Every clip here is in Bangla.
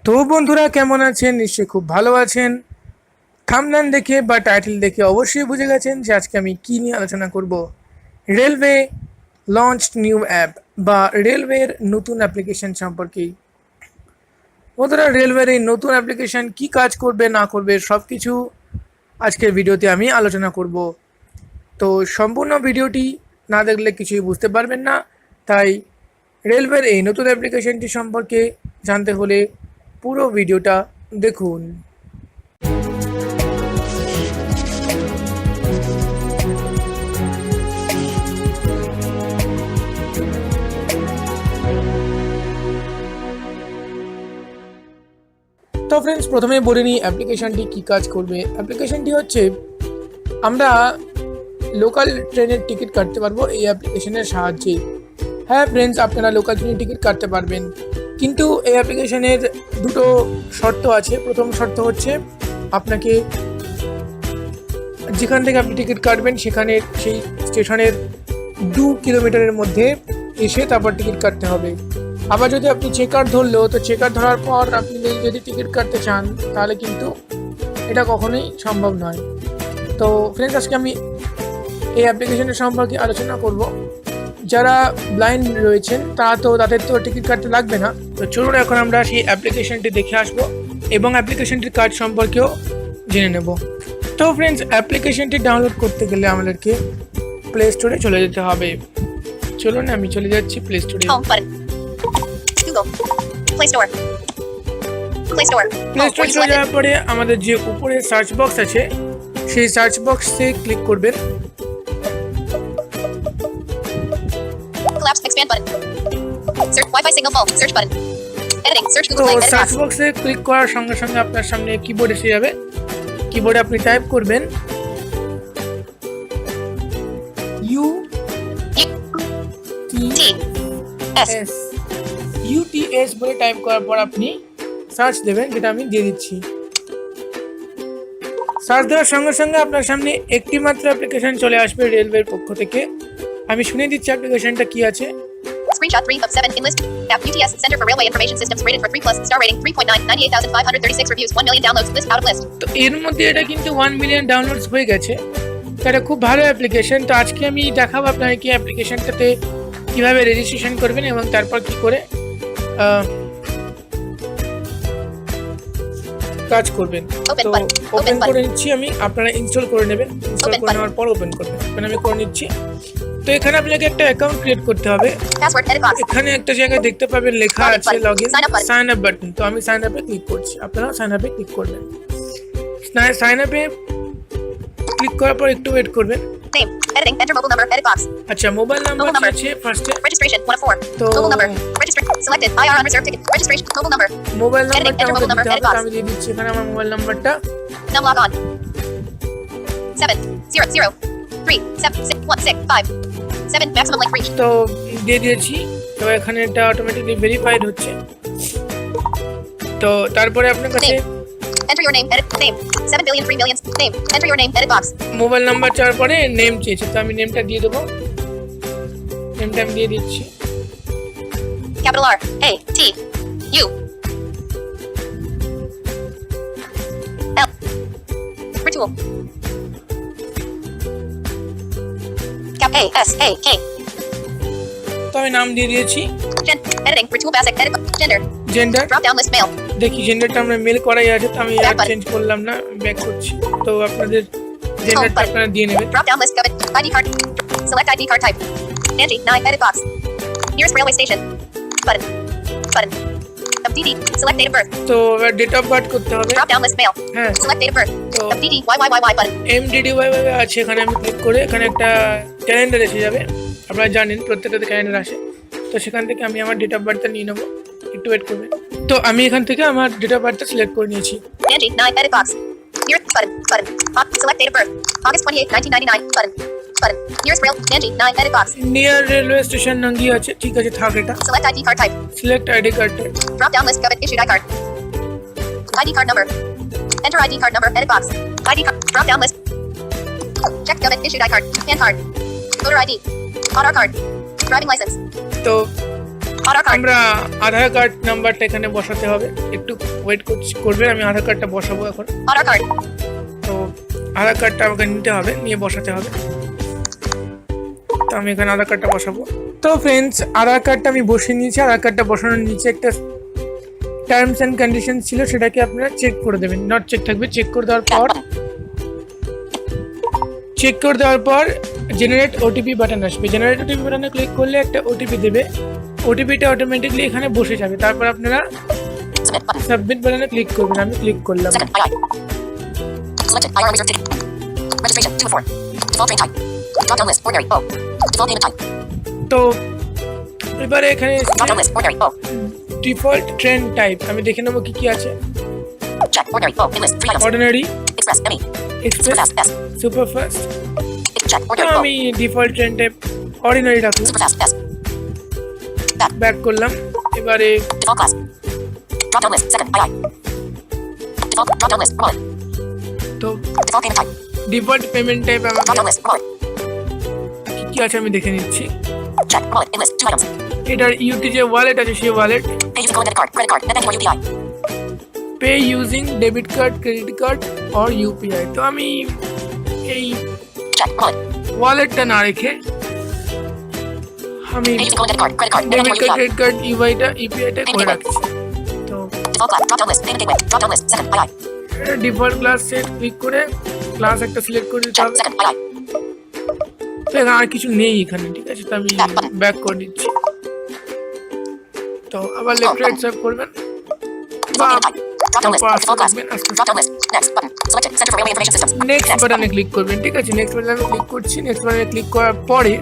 তো বন্ধুরা কেমন আছেন? নিশ্চয়ই খুব ভালো আছেন। থাম্বনেল দেখে বা টাইটেল দেখে অবশ্যই বুঝে গেছেন যে আজকে আমি কি নিয়ে আলোচনা করব। রেলওয়ে লঞ্চড নিউ অ্যাপ বা রেলওয়ের নতুন অ্যাপ্লিকেশন সম্পর্কে। বন্ধুরা, রেলওয়ের এই নতুন অ্যাপ্লিকেশন কি কাজ করবে না করবে সব কিছু আজকের ভিডিওতে আমি আলোচনা করব। তো সম্পূর্ণ ভিডিওটি না দেখলে কিছুই বুঝতে পারবেন না। তাই রেলওয়ের এই নতুন অ্যাপ্লিকেশনটি সম্পর্কে জানতে হলে পুরো ভিডিওটা দেখুন। তো ফ্রেন্ডস, প্রথমে বলে নিই অ্যাপ্লিকেশনটি কী কাজ করবে। অ্যাপ্লিকেশনটি হচ্ছে আমরা লোকাল ট্রেনের টিকিট কাটতে পারবো এই অ্যাপ্লিকেশনের সাহায্যে। হ্যাঁ ফ্রেন্ডস, আপনারা লোকাল ট্রেনের টিকিট কাটতে পারবেন, কিন্তু এই অ্যাপ্লিকেশনের দুটো শর্ত আছে। প্রথম শর্ত হচ্ছে আপনাকে যেখান থেকে আপনি টিকিট কাটবেন সেখানে সেই স্টেশনের 2 কিলোমিটারের মধ্যে এসে তারপর টিকিট কাটতে হবে। আবার যদি আপনি চেকার ধরলো, তো চেকার ধরার পর আপনি যদি টিকিট কাটতে চান তাহলে কিন্তু এটা কখনোই সম্ভব নয়। তো ফ্রেন্ডস, আজকে আমি এই অ্যাপ্লিকেশনের সম্পর্কে আলোচনা করব। যারা ব্লাইন্ড রয়েছেন তাদের তো টিকিট কাটতে লাগবে না। তো চলুন এখন আমরা সেই অ্যাপ্লিকেশনটি দেখে আসব এবং অ্যাপ্লিকেশনটির কাজ সম্পর্কেও জেনে নেব। তো ফ্রেন্ডস, অ্যাপ্লিকেশনটি ডাউনলোড করতে গেলে আমাদেরকে প্লে স্টোরে চলে যেতে হবে। চলুন আমি চলে যাচ্ছি প্লে স্টোরে। প্লে স্টোরে চলে যাওয়ার পরে আমাদের যে উপরে সার্চ বক্স আছে সেই সার্চ বক্সে ক্লিক করবেন। তো সার্চ বক্সে ক্লিক করার সঙ্গে সঙ্গে আপনার সামনে কিবোর্ড এসে যাবে। কিবোর্ডে আপনি টাইপ করবেন UTS বলে টাইপ করার পর আপনি সার্চ দেবেন, যেটা আমি দিয়ে দিচ্ছি। সার্চ দেওয়ার সঙ্গে সঙ্গে আপনার সামনে একটি মাত্র অ্যাপ্লিকেশন চলে আসবে রেলওয়ের পক্ষ থেকে। আমি শুনে দিচ্ছি অ্যাপ্লিকেশনটা কি আছে। Screenshot 3 of 7 Enlist app UTS Center for Railway Information Systems rated for 3+, star rating 3.9, 98,536 reviews, 1 million downloads, list out of list। তো এর মধ্যে এটা কিন্তু 1 মিলিয়ন ডাউনলোডস হয়ে গেছে। তো এটা খুব ভালো অ্যাপ্লিকেশন। তো আজকে আমি দেখাবো আপনাকে কি অ্যাপ্লিকেশনটাতে কিভাবে রেজিস্ট্রেশন করবেন এবং তারপর কি করে কাজ করবেন। তো ওপেন করে নিচ্ছি আমি, আপনারা ইনস্টল করে নেবেন। ইনস্টল করে নেওয়ার পর ওপেন করবেন। আমি করে নিচ্ছি। তো এখানে আপনাকে একটা অ্যাকাউন্ট ক্রিয়েট করতে হবে। এখানে একটা জায়গায় দেখতে পাবেন লেখা আছে লগইন, সাইন আপ বাটন। তো আমি সাইন আপে ক্লিক করছি, আপনারাও সাইন আপে ক্লিক করবেন। সাইন আপে ক্লিক করার পর একটু ওয়েট করবেন। আচ্ছা, মোবাইল নাম্বার আছে ফার্স্টে। Registration 1 of 4. তো Mobile number. Selected. IR on reserve ticket. Registration. Mobile number. Mobile নাম্বারটা আমাকে দিতে হবে। আমি দিয়ে দিচ্ছি এখানে আমার মোবাইল নাম্বারটা। Now log on. 7 0 0 3 7 6 1 6 5 7 maximum length reach. তো দিয়ে দিয়েছি। তো এখানে এটা অটোমেটিকলি ভেরিফাইড হচ্ছে। তো তারপরে আপনার কাছে Enter your name, edit name. 7 billion 3 million name. Enter your name, edit box. Mobile number চাওয়ার পরে নেম চেয়েছে, তো আমি নেমটা দিয়ে দেবো। নেমটা আমি দিয়ে দিচ্ছি। Capital R A T U L. Ritual. Cap A S A K. তো আমি নাম দিয়ে দিয়েছি। Editing. Ritual basic. Edit. Gender. Gender. Drop down list male. দেখি জেন্ডারটা আমরা মেল করাই আছে, তো আমি আর চেঞ্জ করলাম না, ব্যাক করছি। তো আপনাদের জেন্ডারটা আপনারা দিয়ে নেবেন। Drop down list covered. ID card. Select ID card type. Angie 9 edit box. Nearest railway station. Button. Button. DD. Select date of birth. তো ডেট অফ বার্থ করতে হবে। Drop down list male. হ্যাঁ। Select date of birth. তো DD YYYY button. MDDY আছে, এখানে আমি ক্লিক করে এখানে একটা ক্যালেন্ডার এসে যাবে। আপনারা জানেন প্রত্যেকটাতে ক্যালেন্ডার আসে। তো সেখান থেকে আমি আমার ডেট অফ বার্থটা নিয়ে নেবো, একটু ওয়েট করবেন। তো আমি এখান থেকে আমার ডেট অফ বার্থটা সিলেক্ট করে নিয়েছি। Angie 9 edit box. Nearest button. Button. Select date of birth. August 28 1999 button. Button. Nearest rail. Angie 9 edit box. Near railway station নাঙ্গি আছে, ঠিক আছে থাক এটা। Select ID card type. Select ID card type. Drop down list covered issued ID card. ID card number. Enter ID card number edit box. ID card. Drop down list. Check covered issued ID card. PAN card. Voter ID. Aadhaar card. Driving license. তো Aadhaar card. আমরা আধার কার্ড নাম্বারটা এখানে বসাতে হবে, একটু ওয়েট করবেন, আমি আধার কার্ডটা বসাবো এখন। Aadhaar card. তো আধার কার্ডটা আমাকে নিতে হবে, নিয়ে বসাতে হবে। তো আমি এখানে আধার কার্ডটা বসাবো। তো ফ্রেন্ডস, আধার কার্ডটা আমি বসিয়ে নিয়েছি। আধার কার্ডটা বসানোর নিচে একটা টার্মস অ্যান্ড কন্ডিশন ছিল, সেটাকে আপনারা চেক করে দেবেন। নট চেক থাকবে। চেক করে দেওয়ার পর জেনারেট ওটিপি বাটন আসবে। জেনারেট ওটিপি বাটনে ক্লিক করলে একটা ওটিপি দেবে। ওটিপিটা অটোমেটিকলি এখানে বসে যাবে। তারপর আপনারা Submit button. সাবমিট বাটনে ক্লিক করবেন। আমি ক্লিক করলাম। Second, II. Selected. IR reserved ticket. Registration 2 of 4. Default train type. Drop down list. Ordinary. O. Default payment type. তো এবারে এখানে Drop down list. Ordinary. O. Default train type আমি দেখে নেবো কি কি আছে। Check. Ordinary. O. In list. 3 items. Ordinary, Express. ME. Express, Superfast. S. Superfast. Check. তো Ordinary. O. আমি ডিফল্ট ট্রেন টাইপ অর্ডিনারি রাখলাম। Superfast. S. ব্যাক করলাম। এবারে Default class. Drop down list. Second. II. Default. Drop down list. Wallet. তো Default payment type. Default payment type Drop down আমাকে list. Wallet. কি কি আছে আমি দেখে নিচ্ছি। Check. Wallet. In list. 2 items. এটার ইউটি যে ওয়ালেট আছে সেই wallet, Pay using credit card. Credit card. Net banking or UPI. Pay using debit card, credit card or UPI. তো আমি এই Check. Wallet. ওয়ালেটটা না রেখে আমি Pay using debit card. Credit card. Net debit banking or card, UPI. Credit card, ইউপিআইটা করে রাখছি। তো Default class. Drop down list. Payment gateway. Drop down list. Second. II. Default class set click করে ক্লাস একটা সিলেক্ট করে দিতে Check. হবে। Second. II. তো এখানে আর কিছু নেই এখানে, ঠিক আছে। তো আমি ব্যাক করে দিচ্ছি। তো আবার লেফট রাইট সাইড করবেন বা Default payment type. Drop down list. Pass Default class. করবেন আস্তে Drop down list. Next button. Selected. Center for Railway Information Systems. Next Next বাটনে button. ক্লিক করবেন, ঠিক আছে। নেক্সট বাটনে ক্লিক করছি। নেক্সট বাটনে ক্লিক করার পরে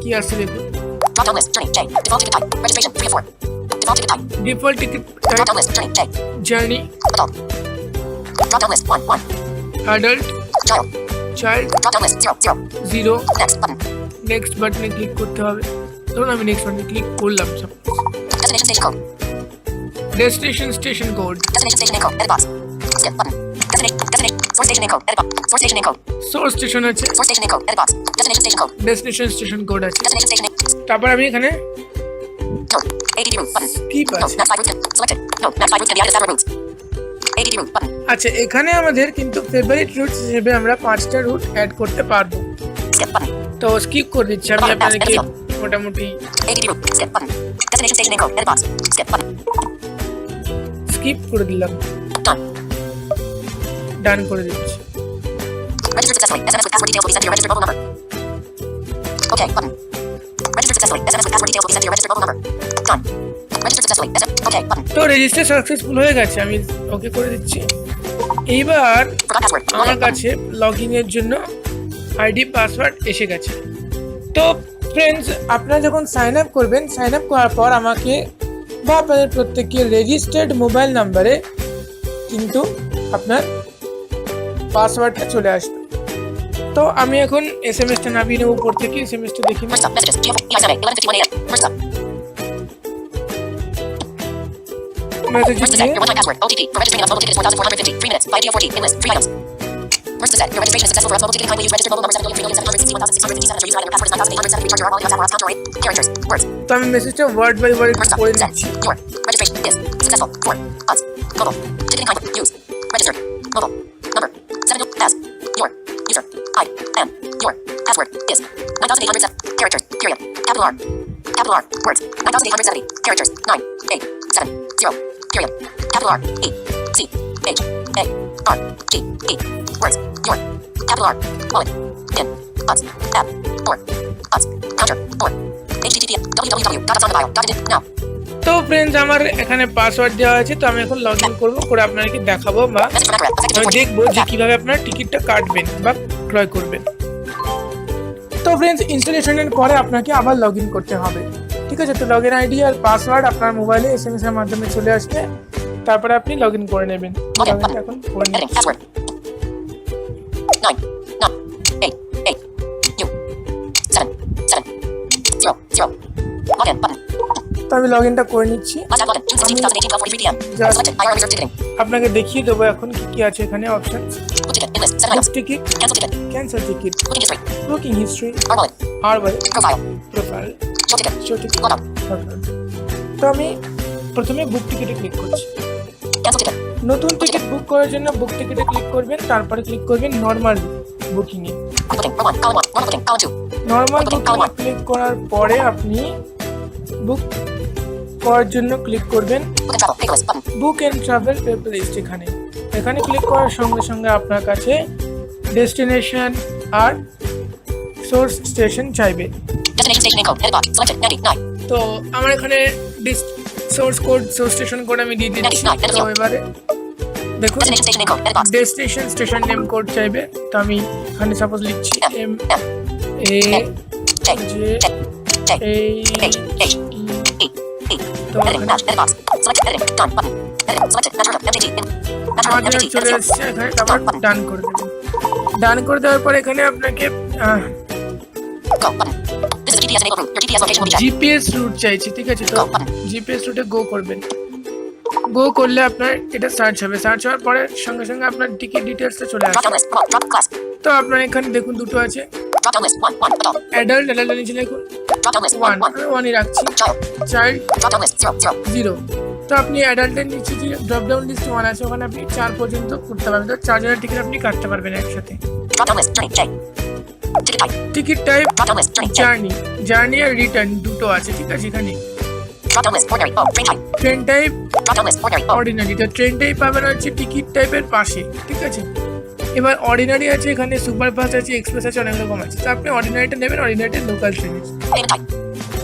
কি আসছে দেখুন। Drop down list. Journey. J. Default ticket type. Registration 3 of 4. Default ticket type. Default ticket Drop down list. Journey. J. Journey, Adult. Drop down list. 1. 1. Adult, Child. Child, Drop down list. 0. 0. 0। Next button. Next বাটনে ক্লিক করতে হবে। ধরুন আমি নেক্সট বাটনে ক্লিক করলাম। সব Destination station code. Destination station code, Destination station name code. Edit box. Skip button. Destination. Source station name code. Edit box. Source station name code. Source station আছে, Source station name code. Edit box. Destination station code. Destination station code আছে। Destination station name. তারপর আমি এখানে No. ADD route button. কি No. পাচ্ছি। Max 5 routes. Selected. No. Max 5 routes can be added as separate routes. ADD route button. আচ্ছা, এখানে আমাদের কিন্তু ফেভারিট রুট হিসেবে আমরা 5টা রুট অ্যাড করতে পারবো। Skip button. তো স্কিপ করে দিচ্ছি আমি আপনাদেরকে মোটামুটি ADD route. Skip button. Destination station name code. Edit box. Skip button. Skip করে দিলাম, Done. ডান করে দিচ্ছি। Registered successfully. SMS with password details will be sent to your registered mobile number. Okay button. Registered successfully. SMS with password details will be sent to your registered mobile number. Done. Registered successfully. Okay button. তো রেজিস্টার সাকসেসফুল হয়ে গেছে, আমি ওকে করে দিচ্ছি। এইবার Forgot password. আমার Okay. কাছে লগ ইনের জন্য আইডি পাসওয়ার্ড এসে গেছে। তো ফ্রেন্ডস, আপনারা যখন সাইন আপ করবেন, সাইন আপ করার পর আমাকে বা আপনাদের প্রত্যেকের রেজিস্টার্ড মোবাইল নাম্বারে কিন্তু আপনার পাসওয়ার্ডটা চলে আসবে। তো আমি এখন এসএমএসটা নামিয়ে নেব উপর থেকে। এসএমএসটা দেখি না। First up. Messages. GFO. EI survey. 11:51 a.m. First up. Message First to দিয়ে set. Your one-time password. OTP. For registering an mobile ticket is 1,450. 3 minutes. By DO4T. In list. 3 items. First to set. Your registration is successful for us mobile ticketing. Kindly use registered mobile number 7,3,761,657. Your username and password is 9,807. Recharge your wallet. Counter rate. Characters. Words. তো আমি মেসেজটা word by word First up. পড়ে Set. নিচ্ছি। Your registration is successful for us. Mobile. Ticketing kindly use. Registered. Mobile. Number. 7 as. Your user. I am. Your password is 9,807. Characters. Period. Capital R. Capital R. Words. 9,870. Characters. 9, 8, 7, 0. Period. Capital R. E. C. H. A. R. G. E. Words. Your. Capital R. Wallet. In. Us. App. Or. Us. Counter. Or. HTTP. www.onsonthebio.in. Now. তো ফ্রেন্ডস, আমার এখানে পাসওয়ার্ড দেওয়া আছে। তো আমি এখন লগ ইন করবো, করে আপনাদেরকে দেখাবো বা Message from Accurate. Effective আমি 2/14. দেখবো যে কিভাবে আপনারা টিকিটটা কাটবেন বা ক্রয় করবেন। তো ফ্রেন্ডস, ইনস্টলেশনের পরে আপনাকে আবার লগ ইন করতে হবে, ঠিক আছে। তো লগ ইন আইডি আর পাসওয়ার্ড আপনার মোবাইলে এসএমএস এর মাধ্যমে চলে আসবে। তারপরে আপনি লগ ইন করে নেবেন। Okay, লগ ইন এখন করে নিন। Editing. Password. 9, 9, 8, 8, U, 7, 7, 0, 0. Login button. তো আমি লগ ইনটা করে নিচ্ছি। Last time login. June 16, 2018, 12:43 p.m. Just- Selected. IR reserved ticketing. আপনাকে দেখিয়ে দেবো এখন কি কি আছে এখানে option. Book ticket. In list. 7 items. Ticket, Cancel ticket. Cancel ticket, Booking history. Booking history, Our wallet. আর ওয়াই, Profile. Profile, Show ticket. Show ticket, Log out. তো আমি প্রথমে বুক টিকিটে ক্লিক করছি। Cancel ticket. নতুন টিকিট বুক করার জন্য বুক টিকিটে ক্লিক করবেন, তারপরে ক্লিক করবেন নর্মাল বুকিংয়ে। Booking. Row 1. Column 1. Normal booking. Column 2. Normal বুকিংয়ে ক্লিক করার পরে আপনি বুক করার জন্য ক্লিক করবেন Book and travel. Paper list. Button. Book and travel paper list. এখানে ক্লিক করার সঙ্গে সঙ্গে আপনার কাছে ডেস্টিনেশন আর সোর্স স্টেশন চাইবে। Destination station name code. Edit box. Selected. 99. তো আমার এখানে সোর্স স্টেশন কোড আমি দিয়ে দিচ্ছি। তো এবারে দেখুন Destination station name code. Edit box. Destination station name code চাইবে। তো আমি এখানে সাপোজ লিখছি M. A J. J J. A H. H. E. E. তো Editing. Match. Edit box. Selected. Editing. Done. Button. Editing. Selected. Metro. MTT. Metro. আমাদের MTT. চলে এসেছে। এখানে তারপর ডান করে দেবেন। ডান করে দেওয়ার পর এখানে আপনাকে Go. Button. This is a GPS enabled route. Your GPS location will be checked. GPS route চাইছি, ঠিক আছে? তো Go. Button. জিপিএস রুটে গো করবেন। গো করলে আপনার এটা সার্চ হবে। সার্চ হওয়ার পরে সঙ্গে সঙ্গে আপনার টিকিট ডিটেলসটা চলে Drop down আসবে। list. Remote. Drop class. তো আপনার এখানে দেখুন দুটো আছে, Drop down list. 1. 1. Adult. Adult নিচে লিখুন Drop down list. 1, 1. 1. আমি 1ই রাখছি। Child. Child Drop down list. 0. 0. 0। তো আপনি অ্যাডাল্টের নিচে যে ড্রপ ডাউন লিস্ট 1 আছে ওখানে আপনি 4 পর্যন্ত করতে পারবেন। তো 4 জনের টিকিট আপনি কাটতে পারবেন একসাথে। Drop down list. Journey. J. Ticket type. Ticket type Drop down list. Journey. J. Journey আর রিটার্ন দুটো আছে, ঠিক আছে? এখানে Drop down list. Ordinary. O. Train type. Train type Drop down list. Ordinary. O. Ordinary. তো ট্রেন টাইপ পাবেন হচ্ছে টিকিট টাইপের পাশে, ঠিক আছে? এবার অর্ডিনারি আছে, এখানে সুপারফাস্ট আছে, এক্সপ্রেস আছে, অনেক রকম আছে। তো আপনি অর্ডিনারিটা নেবেন, অর্ডিনারিটা local train. Payment type.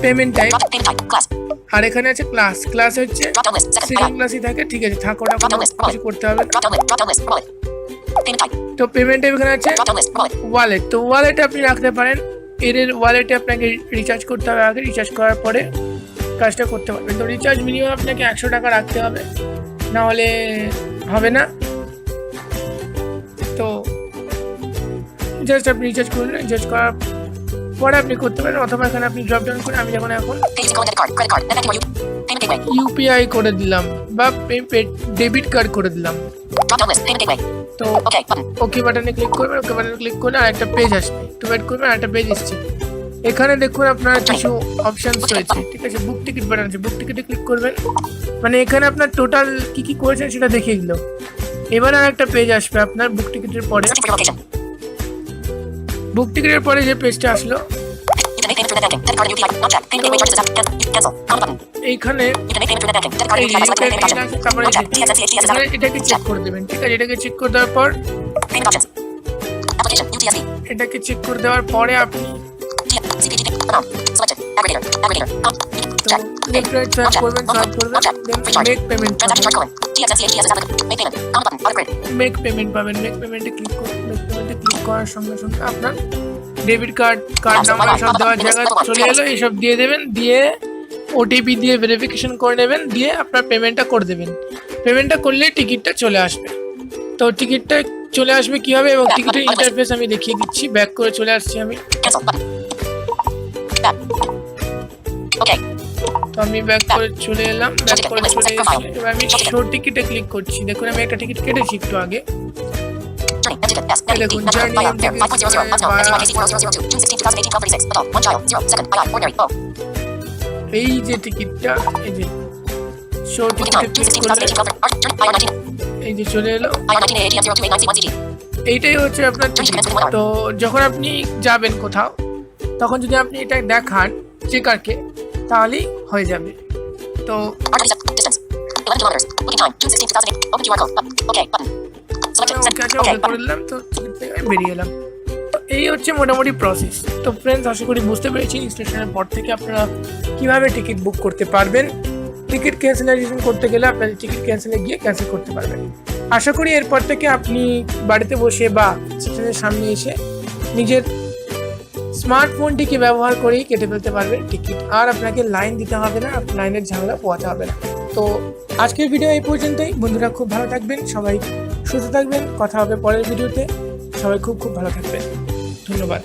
Payment type Drop payment type. Class. আর এখানে আছে ক্লাস। ক্লাস হচ্ছে Drop down list. Second. Second IR. ক্লাসই থাকে, ঠিক আছে? থাকোটা কোনো কিছু করতে হবে না। Drop down list. Drop down list. Wallet. Payment type. তো পেমেন্ট টাইপ এখানে আছে Drop down list. Wallet. Wallet. তো ওয়ালেটে আপনি রাখতে পারেন। এর ওয়ালেটে আপনাকে রিচার্জ করতে হবে আগে, রিচার্জ করার পরে কাজটা করতে পারবেন। তো রিচার্জ মিনিমাম আপনাকে 100 টাকা রাখতে হবে, না হলে হবে না। তো জাস্ট আপনি রিচার্জ করুন, রিচার্জ করার পরে আপনি করতে পারেন, অথবা এখানে আপনি ড্রপ ডাউন করে আমি যখন এখন Pay using debit card. Credit card. Net banking or payment gateway. UPI করে দিলাম বা ডেবিট কার্ড করে দিলাম। Drop down list. Payment gateway. তো Okay. Button. ওকে বাটনে ক্লিক করবেন। ওকে বাটনে ক্লিক করলে আরেকটা পেজ আসবে। তো ওয়েট করবেন, আরেকটা পেজ এসছে। এখানে দেখুন আপনার কিছু অপশনস রয়েছে, ঠিক আছে? বুক টিকিট বাটন আছে, বুক টিকিটে ক্লিক করবেন। মানে এখানে আপনার টোটাল কি কি করেছেন সেটা দেখিয়ে দিল। এবার আর একটা পেজ আসবে আপনার বুক টিকিটের পরে। Searching for your location. বুক টিকিটের পরে যে পেজটা আসলো You can make payment through net banking. Debit card and UPI. Not check. Payment gateway charges is after. Cancel. Common button. এইখানে You can make payment through net banking. Debit card এই and UPI by selecting এটা payment option. আছে, তারপরে Not check. TXS, CHTS is এখানে after. এটাকে চেক করে দেবেন, ঠিক আছে? এটাকে চেক করে দেওয়ার পর Payment options. Application. UTSV. এটাকে চেক করে দেওয়ার পরে আপনি CPG. Amount. Selected. Aggregator. Aggregator. তো Check. লেফট রাইট সোয়াইপ করবেন, সোয়াইপ করবেন, then make payment Transaction charge colon. TXS, CHTS is applicable. Make payment. Common button. Auto grid. Make payment পাবেন। মেক পেমেন্টে ক্লিক করুন। মেক পেমেন্টে ক্লিক করার সঙ্গে সঙ্গে আপনার ডেবিট কার্ড নাম্বার সব দেওয়ার জায়গা চলে এলো। এইসব দিয়ে দেবেন, দিয়ে ওটিপি দিয়ে ভেরিফিকেশন করে নেবেন, দিয়ে আপনার পেমেন্টটা করে দেবেন। পেমেন্টটা করলে টিকিটটা চলে আসবে। তো টিকিটটা চলে আসবে কীভাবে এবং টিকিটের ইন্টারফেস আমি দেখিয়ে দিচ্ছি। ব্যাক করে চলে আসছি আমি। Cancel button. Back. Okay. তো আমি ব্যাক করে চলে এলাম। ব্যাক করে চলে এসে এবার আমি শো টিকিটে ক্লিক করছি। দেখুন আমি একটা টিকিট কেটেছি একটু আগে। Journey. End ticket. S. Hey, Net. look, Metro. Journey, Fire. end Fair. ticket, 5.00. Optional. via- NCYKC 4002. June 16, 2018. 12:36. Adult. 1 child. 0. Second. IR. Ordinary. O. এই যে টিকিটটা, এই যে শো Booking টিকিটে time. June ক্লিক 16, করলে 2018. 12:30. Journey. IR 19. এই যে চলে এলো। IR 19 ATM 0289C1CG. এইটাই হচ্ছে আপনার টিকিট। তো যখন আপনি যাবেন কোথাও, তখন যদি আপনি এটা দেখান চেকারকে, তাহলেই হয়ে যাবে। তো RW distance. 11 kilometers. Booking time. June 16, 2008. Open QR code. Button. Okay. Button. Selected. Send. ওকে আছে, Okay. ওকে করে দিলাম। তো টিকিট থেকে আমি বেরিয়ে এলাম। তো এই হচ্ছে মোটামুটি প্রসেস। তো ফ্রেন্ডস, আশা করি বুঝতে পেরেছি স্টেশনের পর থেকে আপনারা কীভাবে টিকিট বুক করতে পারবেন। টিকিট ক্যান্সেলাইজেশন করতে গেলে আপনাদের টিকিট ক্যান্সেলে গিয়ে ক্যান্সেল করতে পারবেন। আশা করি এরপর থেকে আপনি বাড়িতে বসে বা স্টেশনের সামনে এসে নিজের স্মার্টফোনটিকে ব্যবহার করেই কেটে ফেলতে পারবেন টিকিট। আর আপনাকে লাইন দিতে হবে না, লাইনের ঝামেলা পোহাতে হবে না। তো আজকের ভিডিও এই পর্যন্তই। বন্ধুরা খুব ভালো থাকবেন, সবাই সুস্থ থাকবেন। কথা হবে পরের ভিডিওতে। সবাই খুব খুব ভালো থাকবেন। ধন্যবাদ।